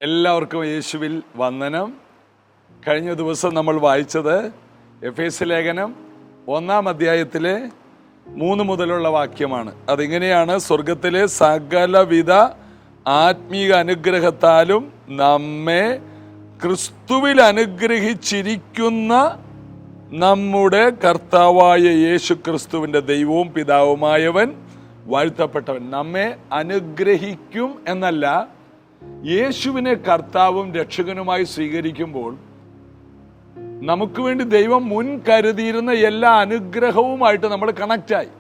എല്ലാവർക്കും യേശുവിൽ വന്ദനം. കഴിഞ്ഞ ദിവസം നമ്മൾ വായിച്ചത് എഫേസ്യ ലേഖനം 1-ാം അധ്യായത്തിലെ 3 മുതലുള്ള വാക്യമാണ്. അതിങ്ങനെയാണ്: സ്വർഗത്തിലെ സകലവിധ ആത്മീക അനുഗ്രഹത്താലും നമ്മെ ക്രിസ്തുവിൽ അനുഗ്രഹിച്ചിരിക്കുന്ന നമ്മുടെ കർത്താവായ യേശു ക്രിസ്തുവിൻ്റെ ദൈവവും പിതാവുമായവൻ വാഴ്ത്തപ്പെട്ടവൻ. നമ്മെ അനുഗ്രഹിക്കും എന്നല്ല, യേശുവിനെ കർത്താവും രക്ഷകനുമായി സ്വീകരിക്കുമ്പോൾ നമുക്ക് വേണ്ടി ദൈവം മുൻ കരുതിയിരുന്ന എല്ലാ അനുഗ്രഹവുമായിട്ട് നമ്മൾ കണക്റ്റായി.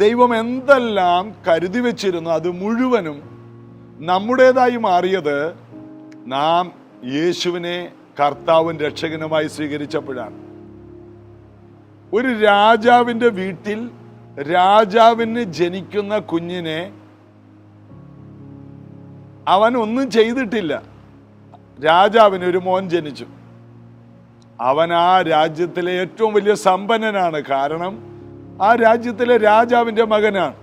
ദൈവം എന്തെല്ലാം കരുതി വെച്ചിരുന്നു അത് മുഴുവനും നമ്മുടേതായി മാറിയത് നാം യേശുവിനെ കർത്താവും രക്ഷകനുമായി സ്വീകരിച്ചപ്പോഴാണ്. ഒരു രാജാവിൻ്റെ വീട്ടിൽ രാജാവിന് ജനിക്കുന്ന കുഞ്ഞിനെ അവൻ ഒന്നും ചെയ്തിട്ടില്ല. രാജാവിന് ഒരു മോൻ ജനിച്ചു. അവൻ ആ രാജ്യത്തിലെ ഏറ്റവും വലിയ സമ്പന്നനാണ്. കാരണം ആ രാജ്യത്തിലെ രാജാവിൻ്റെ മകനാണ്.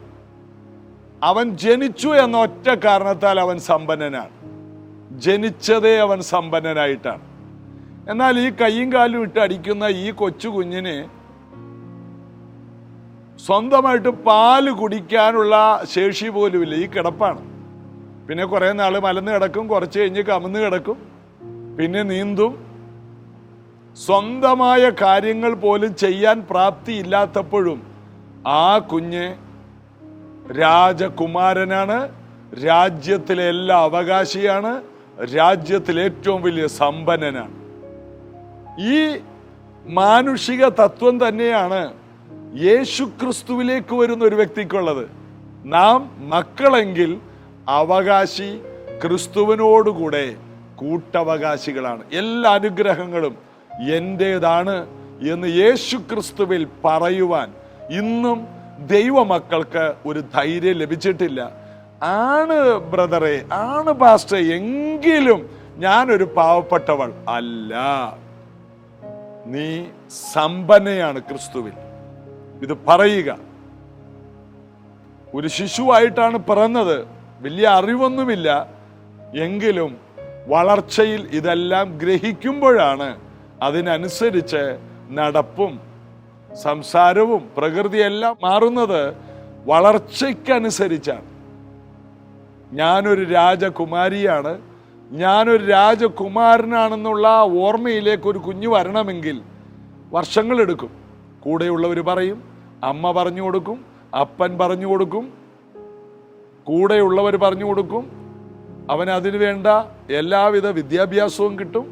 അവൻ ജനിച്ചു എന്ന ഒറ്റ കാരണത്താൽ അവൻ സമ്പന്നനാണ്. ജനിച്ചതേ അവൻ സമ്പന്നനായിട്ടാണ്. എന്നാൽ ഈ കയ്യും കാലും ഇട്ട് അടിക്കുന്ന ഈ കൊച്ചു കുഞ്ഞിന് സ്വന്തമായിട്ട് പാല് കുടിക്കാനുള്ള ശേഷി പോലുമില്ല. ഈ കിടപ്പാണ്. പിന്നെ കുറേ നാൾ മലന്ന് കിടക്കും, കുറച്ച് കഴിഞ്ഞ് കമന്ന് കിടക്കും, പിന്നെ നീന്തും. സ്വന്തമായ കാര്യങ്ങൾ പോലും ചെയ്യാൻ പ്രാപ്തിയില്ലാത്തപ്പോഴും ആ കുഞ്ഞ് രാജകുമാരനാണ്, രാജ്യത്തിലെ എല്ലാ അവകാശിയാണ്, രാജ്യത്തിലെ ഏറ്റവും വലിയ സമ്പന്നനാണ്. ഈ മാനുഷിക തത്വം തന്നെയാണ് യേശുക്രിസ്തുവിലേക്ക് വരുന്ന ഒരു വ്യക്തിക്കുള്ളത്. നാം മക്കളെങ്കിൽ അവകാശി ക്രിസ്തുവിനോടുകൂടെ കൂട്ടവകാശികളാണ്. എല്ലാ അനുഗ്രഹങ്ങളും എൻ്റേതാണ് എന്ന് യേശു ക്രിസ്തുവിൽ പറയുവാൻ ഇന്നും ദൈവമക്കൾക്ക് ഒരു ധൈര്യം ലഭിച്ചിട്ടില്ല. ആണ് ബ്രദറെ, ആണ് പാസ്റ്റർ, എങ്കിലും ഞാനൊരു പാവപ്പെട്ടവൾ അല്ല. നീ സമ്പന്നയാണ് ക്രിസ്തുവിൽ. ഇത് പറയുക. ഒരു ശിശുവായിട്ടാണ് പിറന്നത്, വലിയ അറിവൊന്നുമില്ല. എങ്കിലും വളർച്ചയിൽ ഇതെല്ലാം ഗ്രഹിക്കുമ്പോഴാണ് അതിനനുസരിച്ച് നടപ്പും സംസാരവും പ്രകൃതിയെല്ലാം മാറുന്നത്. വളർച്ചയ്ക്കനുസരിച്ചാണ്. ഞാനൊരു രാജകുമാരിയാണ്, ഞാനൊരു രാജകുമാരനാണെന്നുള്ള ഓർമ്മയിലേക്ക് ഒരു കുഞ്ഞു വരണമെങ്കിൽ വർഷങ്ങളെടുക്കും. കൂടെയുള്ളവർ പറയും, അമ്മ പറഞ്ഞു കൊടുക്കും, അപ്പൻ പറഞ്ഞു കൊടുക്കും, കൂടെയുള്ളവർ പറഞ്ഞു കൊടുക്കും. അവന് അതിനു വേണ്ട എല്ലാവിധ വിദ്യാഭ്യാസവും കിട്ടും.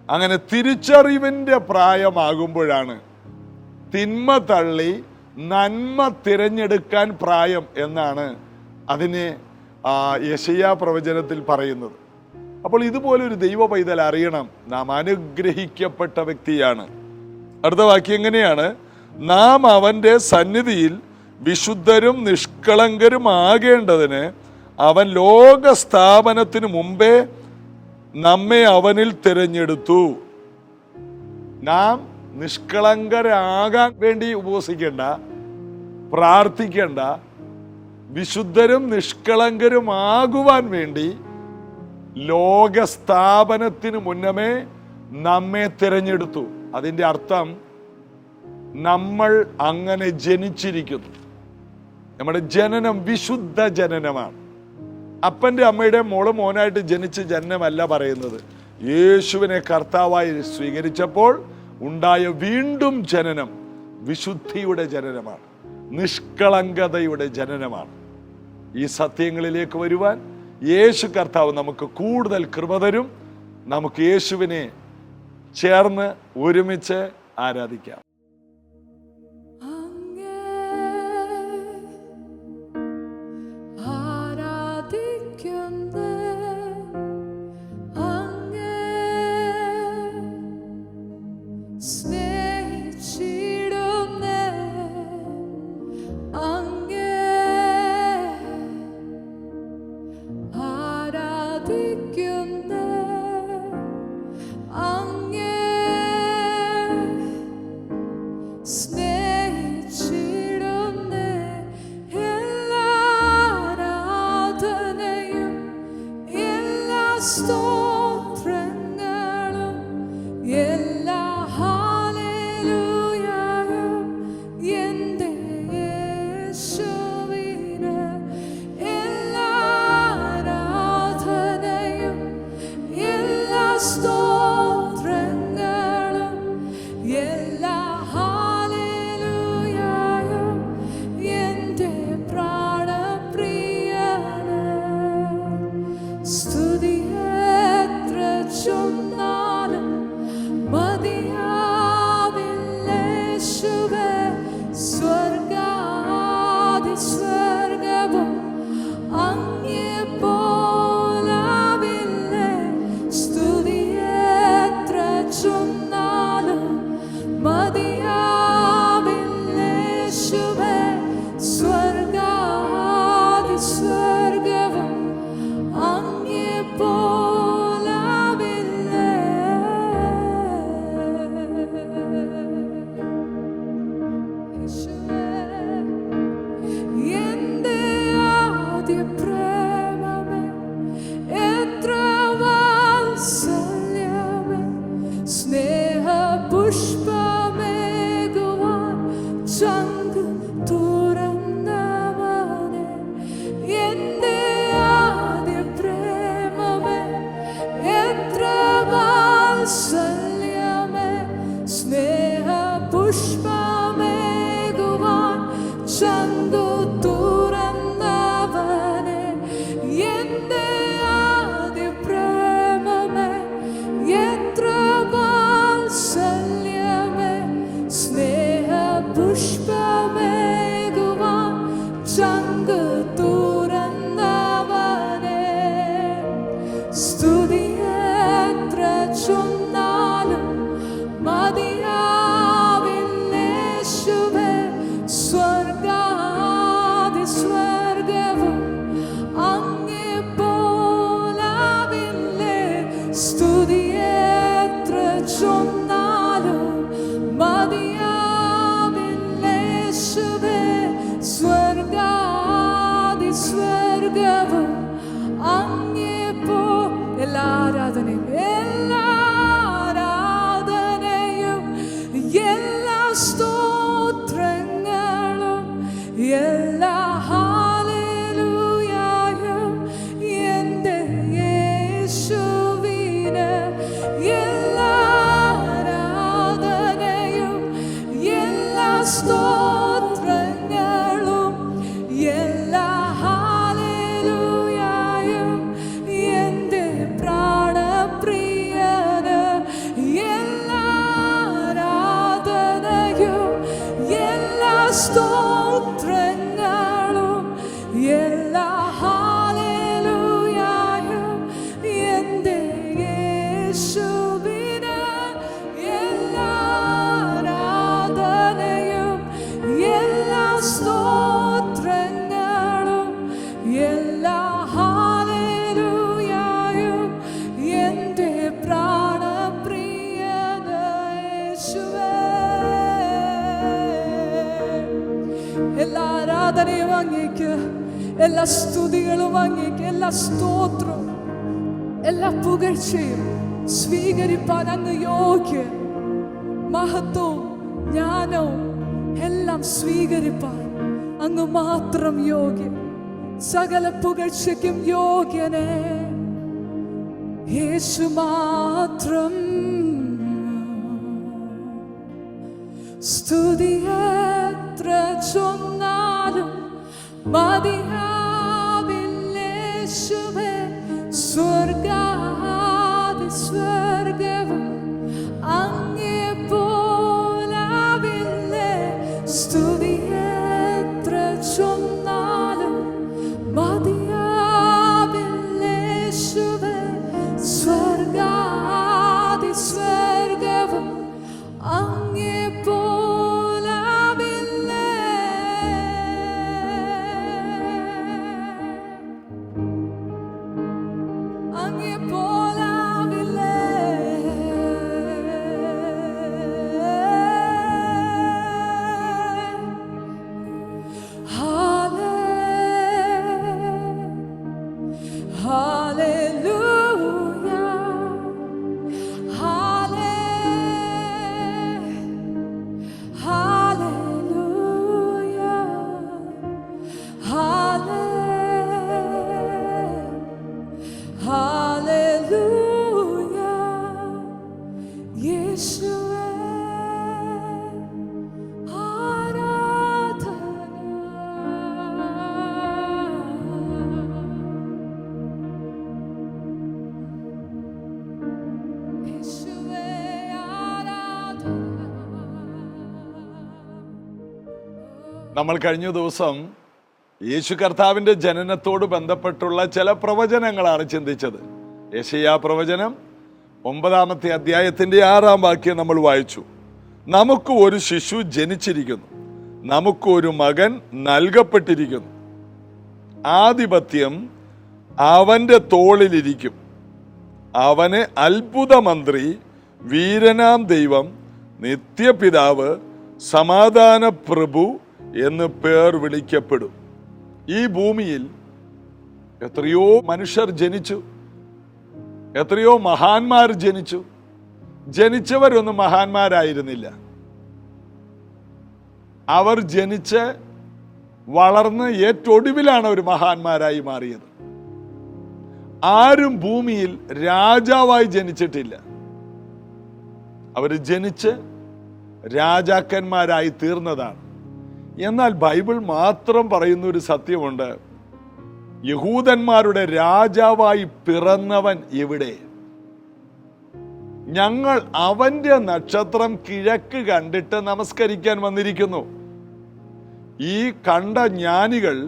അങ്ങനെ തിരിച്ചറിവിൻ്റെ പ്രായമാകുമ്പോഴാണ് തിന്മ തള്ളി നന്മ തിരഞ്ഞെടുക്കാൻ പ്രായം എന്നാണ് അതിനെ യെശയ്യാ പ്രവചനത്തിൽ പറയുന്നത്. അപ്പോൾ ഇതുപോലെ ഒരു ദൈവ പൈതൽ അറിയണം, നാം അനുഗ്രഹിക്കപ്പെട്ട വ്യക്തിയാണ്. അടുത്ത വാക്യം എങ്ങനെയാണ്? നാം അവൻ്റെ സന്നിധിയിൽ വിശുദ്ധരും നിഷ്കളങ്കരും ആകേണ്ടതിന് അവൻ ലോകസ്ഥാപനത്തിന് മുമ്പേ നമ്മെ അവനിൽ തിരഞ്ഞെടുത്തു. നാം നിഷ്കളങ്കരാകാൻ വേണ്ടി ഉപവസിക്കേണ്ട, പ്രാർത്ഥിക്കേണ്ട. വിശുദ്ധരും നിഷ്കളങ്കരുമാകുവാൻ വേണ്ടി ലോകസ്ഥാപനത്തിന് മുന്നമേ നമ്മെ തിരഞ്ഞെടുത്തു. അതിൻ്റെ അർത്ഥം നമ്മൾ അങ്ങനെ ജനിച്ചിരിക്കുന്നു. നമ്മുടെ ജനനം വിശുദ്ധ ജനനമാണ്. അപ്പൻ്റെ അമ്മയുടെ മോള് മോനായിട്ട് ജനിച്ച ജനനമല്ല പറയുന്നത്. യേശുവിനെ കർത്താവായി സ്വീകരിച്ചപ്പോൾ ഉണ്ടായ വീണ്ടും ജനനം വിശുദ്ധിയുടെ ജനനമാണ്, നിഷ്കളങ്കതയുടെ ജനനമാണ്. ഈ സത്യങ്ങളിലേക്ക് വരുവാൻ യേശു കർത്താവ് നമുക്ക് കൂടുതൽ കൃപ തരും. നമുക്ക് യേശുവിനെ ചേർന്ന് ഒരുമിച്ച് ആരാധിക്കാം. സ്തോത്രങ്ങളും എല്ലാ ഹല്ലേലൂയയും എൻ്റെ യേശുവിന്, എല്ലാ ആരാധനയും എല്ലാ സ്തോത്രങ്ങളും എല്ലാ ഹല്ലേലൂയയും എൻ്റെ പ്രാണപ്രിയന്. സ്തുതി എത്ര ചൊന്നാലും മതിയാവില്ലേശുവേ, സ്വർഗാതിസ്വർഗവും അങ്ങേ പോലാവില്ലേ. സ്തുതി എത്ര ചൊന്നാലും മതിയാവില്ലേശുവേ, സ്വർഗാതിസ്വർഗവും അങ്ങേ പോലാവില്ലേ. യേശുവേ, എൻ്റെ ആദ്യ പ്രേമമേ, എത്ര വാത്സല്യമേ, സ്നേഹപുഷ്പമേകുവാൻ ചങ്ക് തുറന്നവനെ. എൻ്റെ ആദ്യ പ്രേമമേ, എത്ര വാത്സല്യമേ, സ്നേഹപുഷ്പമേകുവാൻ ചങ്ക് തുറന്നവനെ. എൻ്റെ ആദ്യ പ്രേമമേ, എത്ര വാത്സല്യമേ, സ്നേഹപുഷ്പമേകുവാൻ ചങ്ക് തുറന്നവനെ. സ്തുതി എത്ര ചൊന്നാലും മതിയാവില്ലേശുവേ, സ്വർഗാതിസ്വർഗവും അങ്ങേ പോലാവില്ലേ. സ്തുതി എത്ര ചൊന്നാലും മതിയാവില്ലേശുവേ, സ്വർഗാതിസ്വർഗവും അങ്ങേ പോ. എല്ലാ ആരാധനയും എല്ലാ സ്തോത്രങ്ങളും എല്ലാ ഹല്ലേലൂയയും എൻ്റെ യേശുവിന്, എല്ലാ ആരാധനയും എല്ലാ സ്തോത്രങ്ങളും എല്ലാ ഹല്ലേലൂയയും എൻ്റെ പ്രാണപ്രിയന്. എല്ലാ ആരാധനയും എല്ലാ സ്തോത്രങ്ങളും എല്ലാ ഹല്ലേലൂയയും എൻ്റെ യേശുവിന്, എല്ലാ ആരാധനയും എല്ലാ സ്തോത്രങ്ങളും എല്ലാ ഹല്ലേലൂയയും എൻ്റെ പ്രാണപ്രിയന്. യേശുവേ, എല്ലാ ആരാധനയും അങ്ങേക്ക്, എല്ലാ സ്തുതികളും അങ്ങേക്ക്, എല്ലാ സ്തോത്രവും എല്ലാ പുകഴ്ചയും സ്വീകരിപ്പാൻ അങ്ങ് യോഗ്യൻ. മഹത്വവും ജ്ഞാനവും എല്ലാം സ്വീകരിപ്പാൻ അങ്ങ് മാത്രം യോഗ്യൻ. സകല പുകഴ്ചയ്ക്കും യോഗ്യനേ യേശു മാത്രം. സ്തുതി എത്ര ചൊന്നാലും മതിയാവില്ലേശുവേ, സ്വർഗാതിസ്വർഗവും അങ്ങേ പോലാവില്ലേ. സ്തുതി എത്ര ചൊന്നാലും മതിയാവില്ലേശുവേ, സ്വർഗാതിസ്വർഗവും അങ്ങേ പോലാവില്ലേ. അങ്ങേ പോലാവില്ലേ. Hallelujah. നമ്മൾ കഴിഞ്ഞ ദിവസം യേശു കർത്താവിൻ്റെ ജനനത്തോട് ബന്ധപ്പെട്ടുള്ള ചില പ്രവചനങ്ങളാണ് ചിന്തിച്ചത്. യെശയ്യാ പ്രവചനം 9-ാമത്തെ അധ്യായത്തിൻ്റെ 6-ാം വാക്യം നമ്മൾ വായിച്ചു. നമുക്ക് ഒരു ശിശു ജനിച്ചിരിക്കുന്നു, നമുക്ക് ഒരു മകൻ നൽകപ്പെട്ടിരിക്കുന്നു, ആധിപത്യം അവൻ്റെ തോളിലിരിക്കും, അവന് അത്ഭുതമന്ത്രി, വീരനാം ദൈവം, നിത്യപിതാവ്, സമാധാന പ്രഭു എന്ന് പേർ വിളിക്കപ്പെടും. ഈ ഭൂമിയിൽ എത്രയോ മനുഷ്യർ ജനിച്ചു, എത്രയോ മഹാന്മാർ ജനിച്ചു. ജനിച്ചവരൊന്നും മഹാന്മാരായിരുന്നില്ല. അവർ ജനിച്ച് വളർന്ന് ഏറ്റൊടുവിലാണ് ഒരു മഹാന്മാരായി മാറിയത്. ആരും ഭൂമിയിൽ രാജാവായി ജനിച്ചിട്ടില്ല. അവർ ജനിച്ച് രാജാക്കന്മാരായി തീർന്നതാണ്. എന്നാൽ ബൈബിൾ മാത്രം പറയുന്ന ഒരു സത്യമുണ്ട്. യഹൂദന്മാരുടെ രാജാവായി പിറന്നവൻ എവിടെ? ഞങ്ങൾ അവന്റെ നക്ഷത്രം കിഴക്ക് കണ്ടിട്ട് നമസ്കരിക്കാൻ വന്നിരിക്കുന്നു. ഈ കണ്ട ജ്ഞാനികൾ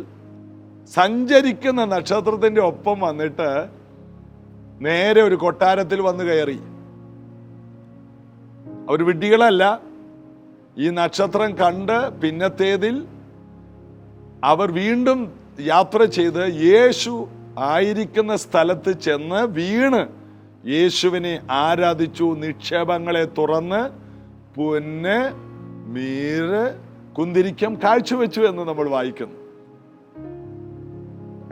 സഞ്ചരിക്കുന്ന നക്ഷത്രത്തിന്റെ ഒപ്പം വന്നിട്ട് നേരെ ഒരു കൊട്ടാരത്തിൽ വന്നു കയറി. അവർ വിഡ്ഢികളല്ല. ഈ നക്ഷത്രം കണ്ട് പിന്നത്തേതിൽ അവർ വീണ്ടും യാത്ര ചെയ്ത് യേശു ആയിരിക്കുന്ന സ്ഥലത്ത് ചെന്ന് വീണ് യേശുവിനെ ആരാധിച്ചു. നിക്ഷേപങ്ങളെ തുറന്ന് പൊന്ന്, മീറ്, കുന്തിരിക്കം കാഴ്ചവെച്ചു എന്ന് നമ്മൾ വായിക്കുന്നു.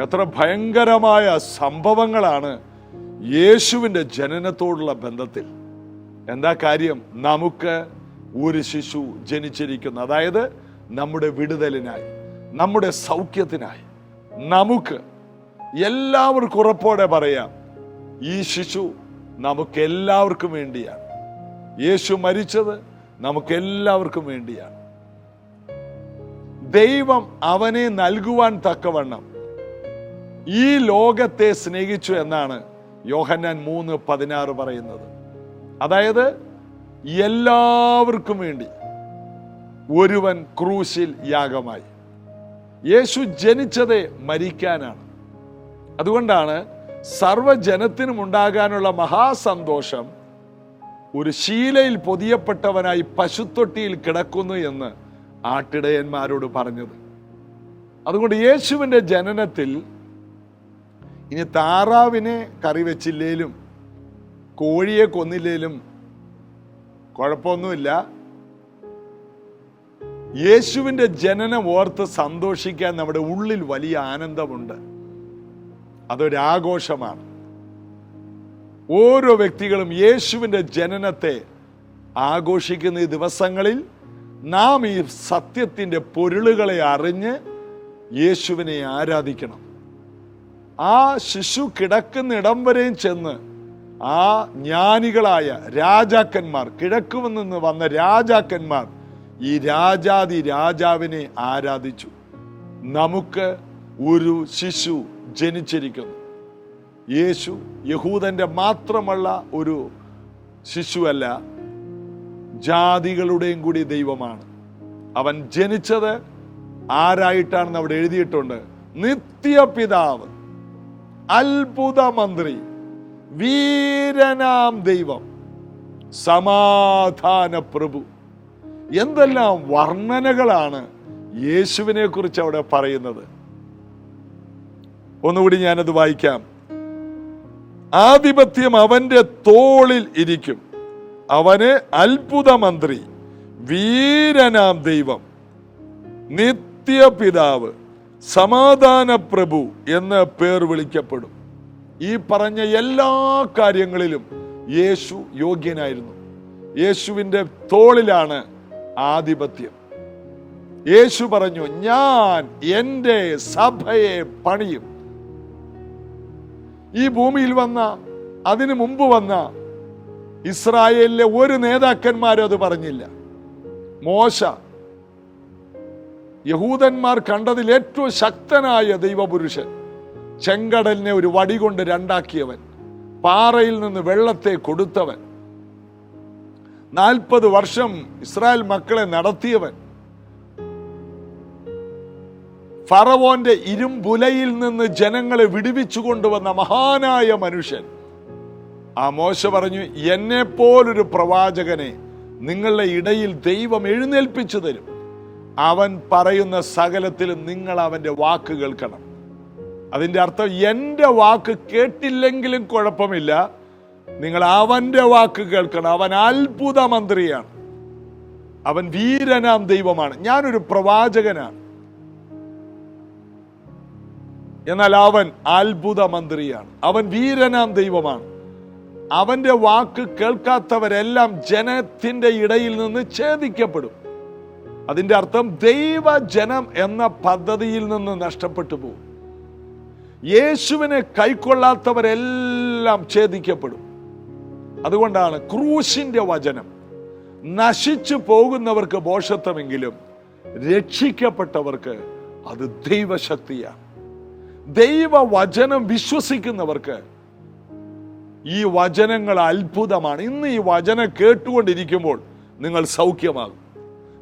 എത്ര ഭയങ്കരമായ സംഭവങ്ങളാണ് യേശുവിൻ്റെ ജനനത്തോടുള്ള ബന്ധത്തിൽ. എന്താ കാര്യം? നമുക്ക് ഒരു ശിശു ജനിച്ചിരിക്കുന്നു. അതായത് നമ്മുടെ വിടുതലിനായി, നമ്മുടെ സൗഖ്യത്തിനായി. നമുക്ക് എല്ലാവർക്കും ഉറപ്പോടെ പറയാം, ഈ ശിശു നമുക്ക് എല്ലാവർക്കും വേണ്ടിയാണ്. യേശു മരിച്ചത് നമുക്ക് എല്ലാവർക്കും വേണ്ടിയാണ്. ദൈവം അവനെ നൽകുവാൻ തക്കവണ്ണം ഈ ലോകത്തെ സ്നേഹിച്ചു എന്നാണ് യോഹന്നാൻ 3:16 പറയുന്നത്. അതായത് എല്ലാവർക്കും വേണ്ടി ഒരുവൻ ക്രൂശിൽ യാഗമായി. യേശു ജനിച്ചതേ മരിക്കാനാണ്. അതുകൊണ്ടാണ് സർവ്വജനത്തിനും ഉണ്ടാകാനുള്ള മഹാസന്തോഷം ഒരു ശീലയിൽ പൊതിയപ്പെട്ടവനായി പശുത്തൊട്ടിയിൽ കിടക്കുന്നു എന്ന് ആട്ടിടയന്മാരോട് പറഞ്ഞത്. അതുകൊണ്ട് യേശുവിൻ്റെ ജനനത്തിൽ ഇനി താറാവിനെ കറി വെച്ചില്ലേലും കോഴിയെ കൊന്നില്ലേലും കുഴപ്പമൊന്നുമില്ല. യേശുവിൻ്റെ ജനനം ഓർത്ത് സന്തോഷിക്കാൻ നമ്മുടെ ഉള്ളിൽ വലിയ ആനന്ദമുണ്ട്. അതൊരാഘോഷമാണ്. ഓരോ വ്യക്തികളും യേശുവിൻ്റെ ജനനത്തെ ആഘോഷിക്കുന്ന ഈ ദിവസങ്ങളിൽ നാം ഈ സത്യത്തിൻ്റെ പൊരുളുകളെ അറിഞ്ഞ് യേശുവിനെ ആരാധിക്കണം. ആ ശിശു കിടക്കുന്നിടം വരെയും ചെന്ന് ആ ജ്ഞാനികളായ രാജാക്കന്മാർ, കിഴക്കു നിന്ന് വന്ന രാജാക്കന്മാർ ഈ രാജാതി രാജാവിനെ ആരാധിച്ചു. നമുക്ക് ഒരു ശിശു ജനിച്ചിരിക്കുന്നു. യേശു യഹൂദന്റെ മാത്രമുള്ള ഒരു ശിശുവല്ല, ജാതികളുടെയും കൂടി ദൈവമാണ്. അവൻ ജനിച്ചത് ആരായിട്ടാണെന്ന് അവിടെ എഴുതിയിട്ടുണ്ട്. നിത്യപിതാവ്, അത്ഭുത മന്ത്രി, വീരനാം ദൈവം, സമാധാന പ്രഭു. എന്തെല്ലാം വർണ്ണനകളാണ് യേശുവിനെ കുറിച്ച് അവിടെ പറയുന്നത്. ഒന്നുകൂടി ഞാനത് വായിക്കാം. ആധിപത്യം അവന്റെ തോളിൽ ഇരിക്കും, അവന് അത്ഭുത മന്ത്രി, വീരനാം ദൈവം, നിത്യപിതാവ്, സമാധാന പ്രഭു എന്ന് പേർ വിളിക്കപ്പെടും. ഈ പറഞ്ഞ എല്ലാ കാര്യങ്ങളിലും യേശു യോഗ്യനായിരുന്നു. യേശുവിൻ്റെ തോളിലാണ് ആധിപത്യം. യേശു പറഞ്ഞു, ഞാൻ എൻ്റെ സഭയെ പണിയും. ഈ ഭൂമിയിൽ വന്ന, അതിനു മുമ്പ് വന്ന ഇസ്രായേലിലെ ഒരു നേതാക്കന്മാരും അത് പറഞ്ഞില്ല. മോശ, യഹൂദന്മാർ കണ്ടതിൽ ഏറ്റവും ശക്തനായ ദൈവപുരുഷൻ, ചെങ്കടലിനെ ഒരു വടി കൊണ്ട് രണ്ടാക്കിയവൻ, പാറയിൽ നിന്ന് വെള്ളത്തെ കൊടുത്തവൻ, 40 വർഷം ഇസ്രായേൽ മക്കളെ നടത്തിയവൻ, ഫറവോന്റെ ഇരുമ്പുലയിൽ നിന്ന് ജനങ്ങളെ വിടുവിച്ചു കൊണ്ടുവന്ന മഹാനായ മനുഷ്യൻ. ആ മോശ പറഞ്ഞു, എന്നെപ്പോലൊരു പ്രവാചകനെ നിങ്ങളുടെ ഇടയിൽ ദൈവം എഴുന്നേൽപ്പിച്ചു തരും. അവൻ പറയുന്ന സകലത്തിലും നിങ്ങൾ അവന്റെ വാക്ക് കേൾക്കണം. അതിന്റെ അർത്ഥം, എൻ്റെ വാക്ക് കേട്ടില്ലെങ്കിലും കുഴപ്പമില്ല, നിങ്ങൾ അവന്റെ വാക്ക് കേൾക്കണം. അവൻ അത്ഭുത മന്ത്രിയാണ്, അവൻ വീരനാം ദൈവമാണ്. ഞാനൊരു പ്രവാചകനാണ്, എന്നാൽ അവൻ അത്ഭുത മന്ത്രിയാണ്, അവൻ വീരനാം ദൈവമാണ്. അവന്റെ വാക്ക് കേൾക്കാത്തവരെല്ലാം ജനത്തിന്റെ ഇടയിൽ നിന്ന് ഛേദിക്കപ്പെടും. അതിന്റെ അർത്ഥം, ദൈവജനം എന്ന പദ്ധതിയിൽ നിന്ന് നഷ്ടപ്പെട്ടു പോകും. യേശുവിനെ കൈക്കൊള്ളാത്തവരെല്ലാം ഛേദിക്കപ്പെടും. അതുകൊണ്ടാണ് ക്രൂശിന്റെ വചനം നശിച്ചു പോകുന്നവർക്ക് ഭോഷത്വമെങ്കിലും രക്ഷിക്കപ്പെട്ടവർക്ക് അത് ദൈവശക്തിയാണ്. ദൈവവചനം വിശ്വസിക്കുന്നവർക്ക് ഈ വചനങ്ങൾ അത്ഭുതമാണ്. ഇന്ന് ഈ വചനം കേട്ടുകൊണ്ടിരിക്കുമ്പോൾ നിങ്ങൾ സൗഖ്യമാകും,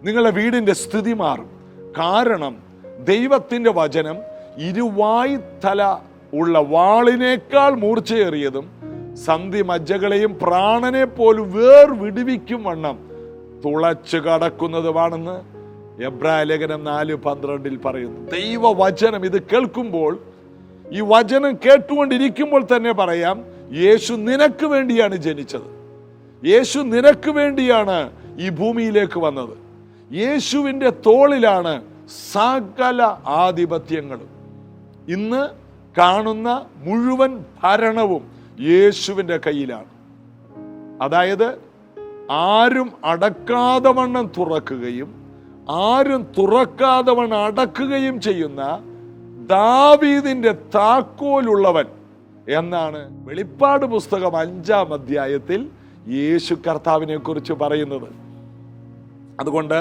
നിങ്ങളുടെ വീടിന്റെ സ്ഥിതി മാറും. കാരണം ദൈവത്തിന്റെ വചനം ഇരുവായ്ത്തല ഉള്ള വാളിനേക്കാൾ മൂർച്ചയേറിയതും സന്ധി മജ്ജകളെയും പ്രാണനെ പോലും വിടുവിക്കും വണ്ണം തുളച്ചു കടക്കുന്നതുമാണെന്ന് എബ്രായ ലേഖനം 4:12 പറയുന്നു. ദൈവവചനം ഇത് കേൾക്കുമ്പോൾ, ഈ വചനം കേട്ടുകൊണ്ടിരിക്കുമ്പോൾ തന്നെ പറയാം, യേശു നിനക്ക് വേണ്ടിയാണ് ജനിച്ചത്, യേശു നിനക്ക് വേണ്ടിയാണ് ഈ ഭൂമിയിലേക്ക് വന്നത്. യേശുവിൻ്റെ തോളിലാണ് സകല ആധിപത്യങ്ങളും. ഇന്ന് കാണുന്ന മുഴുവൻ ഭരണവും യേശുവിൻ്റെ കയ്യിലാണ്. അതായത് ആരും അടക്കാതെ വണ്ണം തുറക്കുകയും ആരും തുറക്കാതെ വണ്ണം അടക്കുകയും ചെയ്യുന്ന ദാവീദിന്റെ താക്കോലുള്ളവൻ എന്നാണ് വെളിപ്പാട് പുസ്തകം 5-ാം അധ്യായത്തിൽ യേശു കർത്താവിനെ കുറിച്ച് പറയുന്നത്. അതുകൊണ്ട്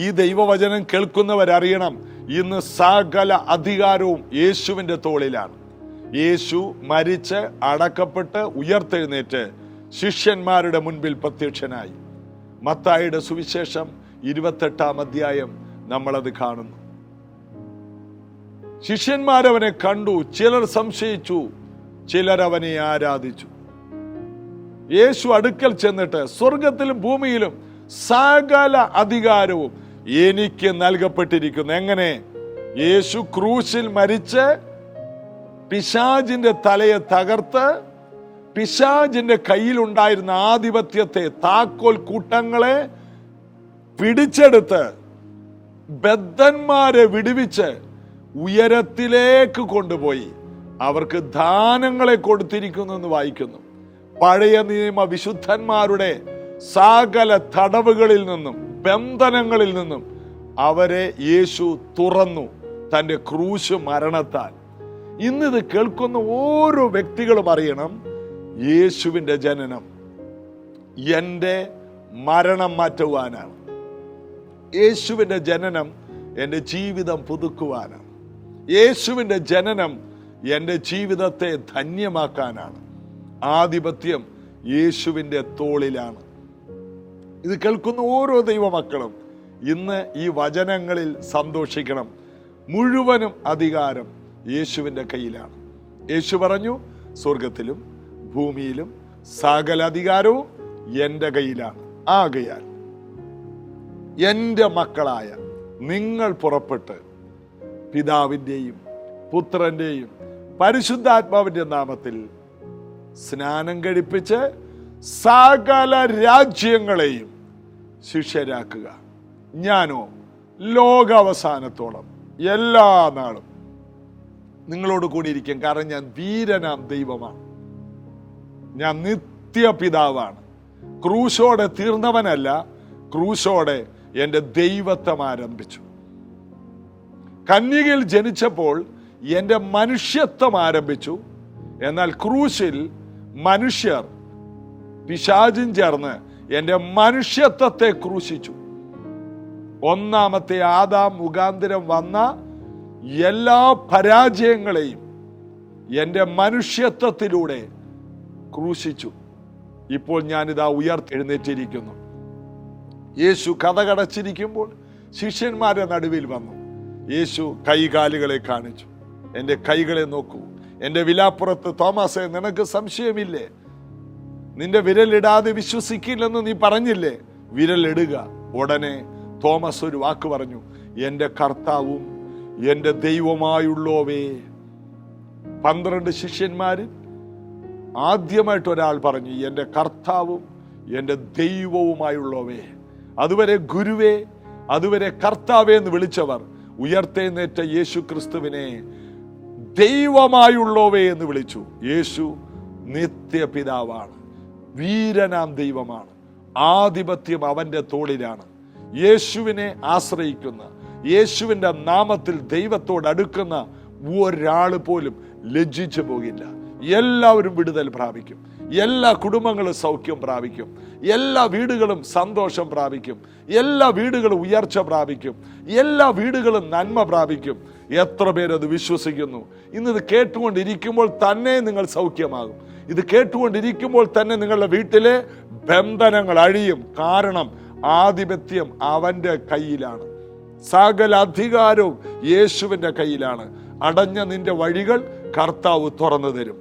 ഈ ദൈവവചനം കേൾക്കുന്നവരറിയണം, ഇന്ന് സകല അധികാരവും യേശുവിൻ്റെ തോളിലാണ്. യേശു മരിച്ച് അടക്കപ്പെട്ട് ഉയർത്തെഴുന്നേറ്റ് ശിഷ്യന്മാരുടെ മുൻപിൽ പ്രത്യക്ഷനായി. മത്തായിയുടെ സുവിശേഷം 28-ാം അധ്യായം നമ്മളത് കാണുന്നു. ശിഷ്യന്മാരവനെ കണ്ടു, ചിലർ സംശയിച്ചു, ചിലർ അവനെ ആരാധിച്ചു. യേശു അടുക്കൽ ചെന്നിട്ട്, സ്വർഗത്തിലും ഭൂമിയിലും സകല അധികാരവും എനിക്ക് നൽകപ്പെട്ടിരിക്കുന്നു. എങ്ങനെ? യേശു ക്രൂശിൽ മരിച്ച് പിശാചിന്റെ തലയെ തകർത്ത് പിശാചിന്റെ കയ്യിലുണ്ടായിരുന്ന ആധിപത്യത്തെ, താക്കോൽ കൂട്ടങ്ങളെ പിടിച്ചെടുത്ത് ബദ്ധന്മാരെ വിടുവിച്ച് ഉയരത്തിലേക്ക് കൊണ്ടുപോയി അവർക്ക് ദാനങ്ങളെ കൊടുത്തിരിക്കുന്നു എന്ന് വായിക്കുന്നു. പഴയ നിയമ വിശുദ്ധന്മാരുടെ സകല തടവുകളിൽ നിന്നും ബന്ധനങ്ങളിൽ നിന്നും അവരെ യേശു തുറന്നു തൻ്റെ ക്രൂശ് മരണത്താൽ. ഇന്നിത് കേൾക്കുന്ന ഓരോ വ്യക്തികളും അറിയണം, യേശുവിൻ്റെ ജനനം എൻ്റെ മരണം മാറ്റുവാനാണ്. യേശുവിൻ്റെ ജനനം എൻ്റെ ജീവിതം പുതുക്കുവാനാണ്. യേശുവിൻ്റെ ജനനം എൻ്റെ ജീവിതത്തെ ധന്യമാക്കാനാണ്. ആധിപത്യം യേശുവിൻ്റെ തോളിലാണ്. ഇത് കേൾക്കുന്ന ഓരോ ദൈവമക്കളും ഇന്ന് ഈ വചനങ്ങളിൽ സന്തോഷിക്കണം. മുഴുവനും അധികാരം യേശുവിൻ്റെ കയ്യിലാണ്. യേശു പറഞ്ഞു, സ്വർഗത്തിലും ഭൂമിയിലും സകല അധികാരവും എൻ്റെ കയ്യിലാണ്. ആകയാൽ എൻ്റെ മക്കളായ നിങ്ങൾ പുറപ്പെട്ട് പിതാവിൻ്റെയും പുത്രൻ്റെയും പരിശുദ്ധാത്മാവിൻ്റെ നാമത്തിൽ സ്നാനം കഴിപ്പിച്ച് സകല രാജ്യങ്ങളെയും ശിഷ്യരാക്കുക. ഞാനോ ലോകാവസാനത്തോളം എല്ലാ നാളും നിങ്ങളോട് കൂടിയിരിക്കും. കാരണം ഞാൻ വീരനാം ദൈവമാണ്, ഞാൻ നിത്യപിതാവാണ്. ക്രൂശോടെ തീർന്നവനല്ല, ക്രൂശോടെ എൻ്റെ ദൈവത്വം ആരംഭിച്ചു. കന്യകയിൽ ജനിച്ചപ്പോൾ എൻ്റെ മനുഷ്യത്വം ആരംഭിച്ചു. എന്നാൽ ക്രൂശിൽ മനുഷ്യർ പിശാചും ചേർന്ന് എൻ്റെ മനുഷ്യത്വത്തെ ക്രൂശിച്ചു. ഒന്നാമത്തെ ആദാം മുഖാന്തരം വന്ന എല്ലാ പരാജയങ്ങളെയും എൻ്റെ മനുഷ്യത്വത്തിലൂടെ ക്രൂശിച്ചു. ഇപ്പോൾ ഞാനിതാ ഉയർത്തെഴുന്നേറ്റിരിക്കുന്നു. യേശു കഥകടച്ചിരിക്കുമ്പോൾ ശിഷ്യന്മാരുടെ നടുവിൽ വന്നു. യേശു കൈകാലുകളെ കാണിച്ചു. എൻ്റെ കൈകളെ നോക്കൂ, എൻ്റെ വിലാപ്പുറത്ത് തോമസേ നിനക്ക് സംശയമില്ലേ? നിന്റെ വിരലിടാതെ വിശ്വസിക്കില്ലെന്ന് നീ പറഞ്ഞില്ലേ? വിരലിടുക. ഉടനെ തോമസ് ഒരു വാക്ക് പറഞ്ഞു, എൻ്റെ കർത്താവും എൻ്റെ ദൈവമായുള്ളോവേ. 12 ശിഷ്യന്മാരിൽ ആദ്യമായിട്ട് ഒരാൾ പറഞ്ഞു, എൻ്റെ കർത്താവും എൻ്റെ ദൈവവുമായുള്ളവേ. അതുവരെ ഗുരുവേ, അതുവരെ കർത്താവേ എന്ന് വിളിച്ചവർ ഉയർത്തെഴുന്നേറ്റ യേശു ക്രിസ്തുവിനെ ദൈവമായുള്ളവേ എന്ന് വിളിച്ചു. യേശു നിത്യപിതാവാണ്, വീരനാം ദൈവമാണ്. ആധിപത്യം അവന്റെ തോളിലാണ്. യേശുവിനെ ആശ്രയിക്കുന്ന, യേശുവിൻ്റെ നാമത്തിൽ ദൈവത്തോട് അടുക്കുന്ന ഒരാൾ പോലും ലജ്ജിച്ചു പോകില്ല. എല്ലാവരും വിടുതൽ പ്രാപിക്കും, എല്ലാ കുടുംബങ്ങളും സൗഖ്യം പ്രാപിക്കും, എല്ലാ വീടുകളും സന്തോഷം പ്രാപിക്കും, എല്ലാ വീടുകളും ഉയർച്ച പ്രാപിക്കും, എല്ലാ വീടുകളും നന്മ പ്രാപിക്കും. എത്ര പേരത് വിശ്വസിക്കുന്നു? ഇന്നിത് കേട്ടുകൊണ്ടിരിക്കുമ്പോൾ തന്നെ നിങ്ങൾ സൗഖ്യമാകും. ഇത് കേട്ടുകൊണ്ടിരിക്കുമ്പോൾ തന്നെ നിങ്ങളുടെ വീട്ടിലെ ബന്ധനങ്ങൾ അഴിയും. കാരണം ആധിപത്യം അവന്റെ കയ്യിലാണ്, സകല അധികാരവും യേശുവിൻ്റെ കയ്യിലാണ്. അടഞ്ഞ നിന്റെ വഴികൾ കർത്താവ് തുറന്നു തരും.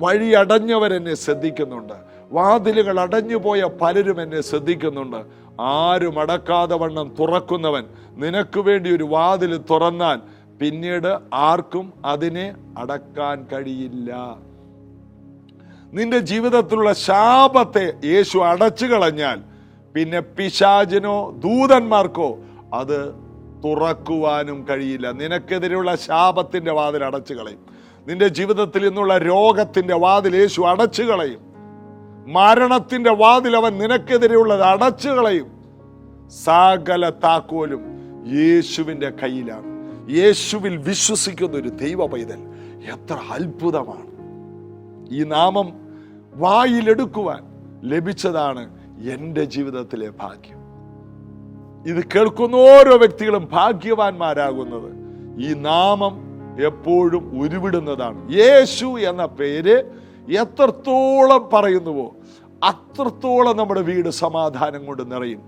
വഴി അടഞ്ഞവരെന്നെ ശ്രദ്ധിക്കുന്നുണ്ട്, വാതിലുകൾ അടഞ്ഞുപോയ പലരും എന്നെ ശ്രദ്ധിക്കുന്നുണ്ട്. ആരും അടക്കാതെ വണ്ണം തുറക്കുന്നവൻ നിനക്ക് വേണ്ടി ഒരു വാതിൽ തുറന്നാൽ പിന്നീട് ആർക്കും അതിനെ അടക്കാൻ കഴിയില്ല. നിന്റെ ജീവിതത്തിലുള്ള ശാപത്തെ യേശു അടച്ചു കളഞ്ഞാൽ പിന്നെ പിശാചിനോ ദൂതന്മാർക്കോ അത് തുറക്കുവാനും കഴിയില്ല. നിനക്കെതിരെയുള്ള ശാപത്തിന്റെ വാതിൽ അടച്ചു കളയും. നിന്റെ ജീവിതത്തിൽ നിന്നുള്ള രോഗത്തിന്റെ വാതിൽ യേശു അടച്ചു കളയും. മരണത്തിന്റെ വാതിൽ അവൻ നിനക്കെതിരെയുള്ളത് അടച്ചു കളയും. സകല താക്കോലും യേശുവിൻ്റെ കയ്യിലാണ്. യേശുവിൽ വിശ്വസിക്കുന്ന ഒരു ദൈവ പൈതൽ എത്ര അത്ഭുതമാണ്! ഈ നാമം വായിലെടുക്കുവാൻ ലഭിച്ചതാണ് എൻ്റെ ജീവിതത്തിലെ ഭാഗ്യം. ഇത് കേൾക്കുന്ന ഓരോ വ്യക്തികളും ഭാഗ്യവാന്മാരാകുന്നത് ഈ നാമം എപ്പോഴും ഉരുവിടുന്നതാണ്. യേശു എന്ന പേര് എത്രത്തോളം പറയുന്നുവോ അത്രത്തോളം നമ്മുടെ വീട് സമാധാനം കൊണ്ട് നിറയും.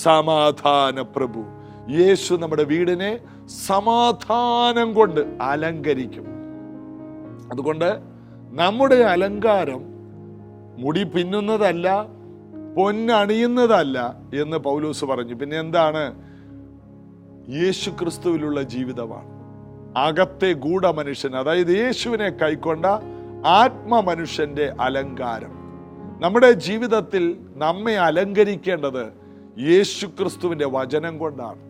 സമാധാന പ്രഭു യേശു നമ്മുടെ വീടിനെ സമാധാനം കൊണ്ട് അലങ്കരിക്കും. അതുകൊണ്ട് നമ്മുടെ അലങ്കാരം മുടി പിന്നുന്നതല്ല, പൊന്നണിയുന്നതല്ല എന്ന് പൗലോസ് പറഞ്ഞു. പിന്നെ എന്താണ്? യേശു ക്രിസ്തുവിലുള്ള ജീവിതമാണ്. അകത്തെ ഗൂഢമനുഷ്യൻ, അതായത് യേശുവിനെ കൈക്കൊണ്ട ആത്മമനുഷ്യന്റെ അലങ്കാരം. നമ്മുടെ ജീവിതത്തിൽ നമ്മെ അലങ്കരിക്കേണ്ടത് യേശു ക്രിസ്തുവിന്റെ വചനം കൊണ്ടാണ്,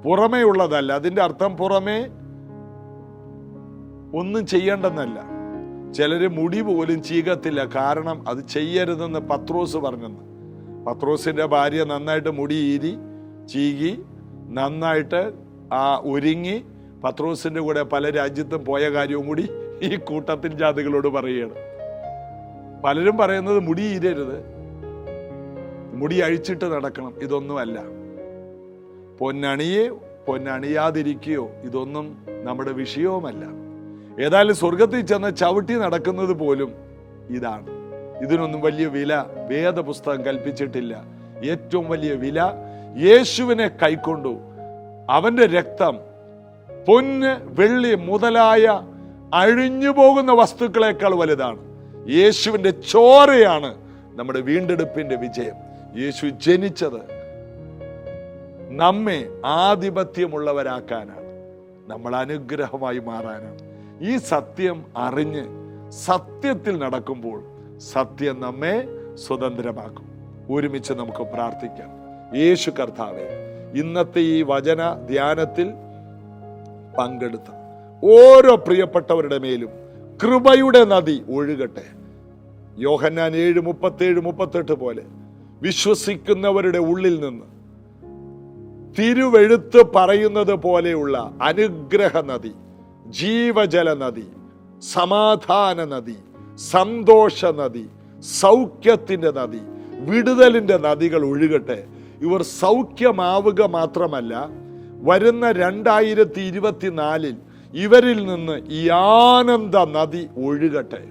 പുറമേ ഉള്ളതല്ല. അതിൻ്റെ അർത്ഥം പുറമേ ഒന്നും ചെയ്യേണ്ടെന്നല്ല. ചിലര് മുടി പോലും ചീകത്തില്ല, കാരണം അത് ചെയ്യരുതെന്ന് പത്രോസ് പറഞ്ഞെന്ന്. പത്രോസിന്റെ ഭാര്യ നന്നായിട്ട് മുടി ഈരി ചീകി നന്നായിട്ട് ഒരുങ്ങി പത്രോസിന്റെ കൂടെ പല രാജ്യത്തും പോയ കാര്യവും കൂടി ഈ കൂട്ടത്തിൽ ജാതികളോട് പറയുകയാണ്. പലരും പറയുന്നത് മുടി ഈരരുത്, മുടി അഴിച്ചിട്ട് നടക്കണം. ഇതൊന്നുമല്ല. പൊന്നണിയാതിരിക്കുകയോ ഇതൊന്നും നമ്മുടെ വിഷയവുമല്ല. ഏതായാലും സ്വർഗത്തിൽ ചെന്ന് ചവിട്ടി നടക്കുന്നത് പോലും ഇതാണ്. ഇതിനൊന്നും വലിയ വില വേദപുസ്തകം കൽപ്പിച്ചിട്ടില്ല. ഏറ്റവും വലിയ വില യേശുവിനെ കൈക്കൊണ്ടു. അവന്റെ രക്തം പൊന്ന്, വെള്ളി മുതലായ അഴിഞ്ഞു പോകുന്ന വസ്തുക്കളെക്കാൾ വലുതാണ്. യേശുവിന്റെ ചോരയാണ് നമ്മുടെ വീണ്ടെടുപ്പിന്റെ വിജയം. യേശു ജനിച്ചത് നമ്മെ ആധിപത്യമുള്ളവരാക്കാനാണ്, നമ്മൾ അനുഗ്രഹമായി മാറാനാണ്. ഈ സത്യം അറിഞ്ഞ് സത്യത്തിൽ നടക്കുമ്പോൾ സത്യം നമ്മെ സ്വതന്ത്രമാക്കും. ഒരുമിച്ച് നമുക്ക് പ്രാർത്ഥിക്കാം. യേശു കർത്താവേ, ഇന്നത്തെ ഈ വചന ധ്യാനത്തിൽ പങ്കെടുത്ത ഓരോ പ്രിയപ്പെട്ടവരുടെ മേലും കൃപയുടെ നദി ഒഴുകട്ടെ. യോഹന്നാൻ 7:37-38 പോലെ വിശ്വസിക്കുന്നവരുടെ ഉള്ളിൽ നിന്ന് തിരുവെഴുത്ത് പറയുന്നത് പോലെയുള്ള അനുഗ്രഹ നദി, ജീവജല നദി, സമാധാന നദി, സന്തോഷ നദി, സൗഖ്യത്തിന്റെ നദി, വിടുതലിന്റെ നദികൾ ഒഴുകട്ടെ. ഇവർ സൗഖ്യമാവുക മാത്രമല്ല, വരുന്ന 2024 ഇവരിൽ നിന്ന് ഈ ആനന്ദ നദി ഒഴുകട്ടെ.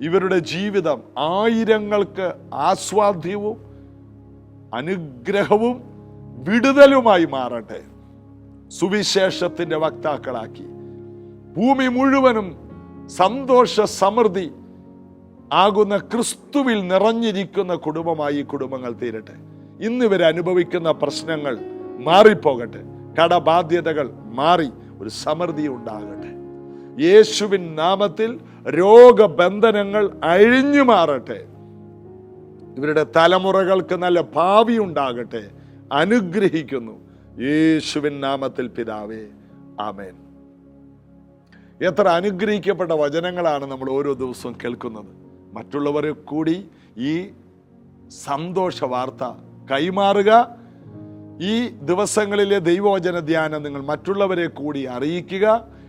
ഇവരുടെ ജീവിതം ആയിരങ്ങൾക്ക് ആസ്വാദ്യവും അനുഗ്രഹവും വിടുതലുമായി മാറട്ടെ. സുവിശേഷത്തിന്റെ വക്താക്കളാക്കി. ഭൂമി മുഴുവനും സന്തോഷ സമൃദ്ധി ആകുന്ന ക്രിസ്തുവിൽ നിറഞ്ഞിരിക്കുന്ന കുടുംബമായി ഈ കുടുംബങ്ങൾ തീരട്ടെ. ഇന്നിവർ അനുഭവിക്കുന്ന പ്രശ്നങ്ങൾ മാറിപ്പോകട്ടെ. കടബാധ്യതകൾ മാറി ഒരു സമൃദ്ധി ഉണ്ടാകട്ടെ. യേശുവിൻ നാമത്തിൽ രോഗബന്ധനങ്ങൾ അഴിഞ്ഞു മാറട്ടെ. ഇവരുടെ തലമുറകൾക്ക് നല്ല ഭാവി ഉണ്ടാകട്ടെ. അനുഗ്രഹിക്കുന്നു യേശുവിൻ നാമത്തിൽ പിതാവേ, ആമേൻ. എത്ര അനുഗ്രഹിക്കപ്പെട്ട വചനങ്ങളാണ് നമ്മൾ ഓരോ ദിവസവും കേൾക്കുന്നത്. മറ്റുള്ളവരെ കൂടി ഈ സന്തോഷ വാർത്ത കൈമാറുക. ഈ ദിവസങ്ങളിലെ ദൈവവചന ധ്യാനം നിങ്ങൾ മറ്റുള്ളവരെ കൂടി അറിയിക്കുക.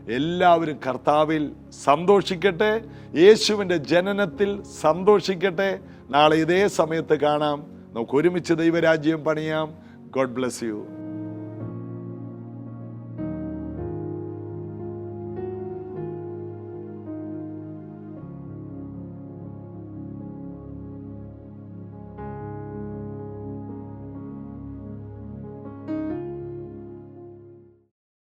എല്ലാവരും കർത്താവിൽ സന്തോഷിക്കട്ടെ. യേശുവിൻ്റെ ജനനത്തിൽ സന്തോഷിക്കട്ടെ. നാളെ ഇതേ സമയത്ത് കാണാം. നമുക്ക് ഒരുമിച്ച് ദൈവരാജ്യം പണിയാം. God bless you.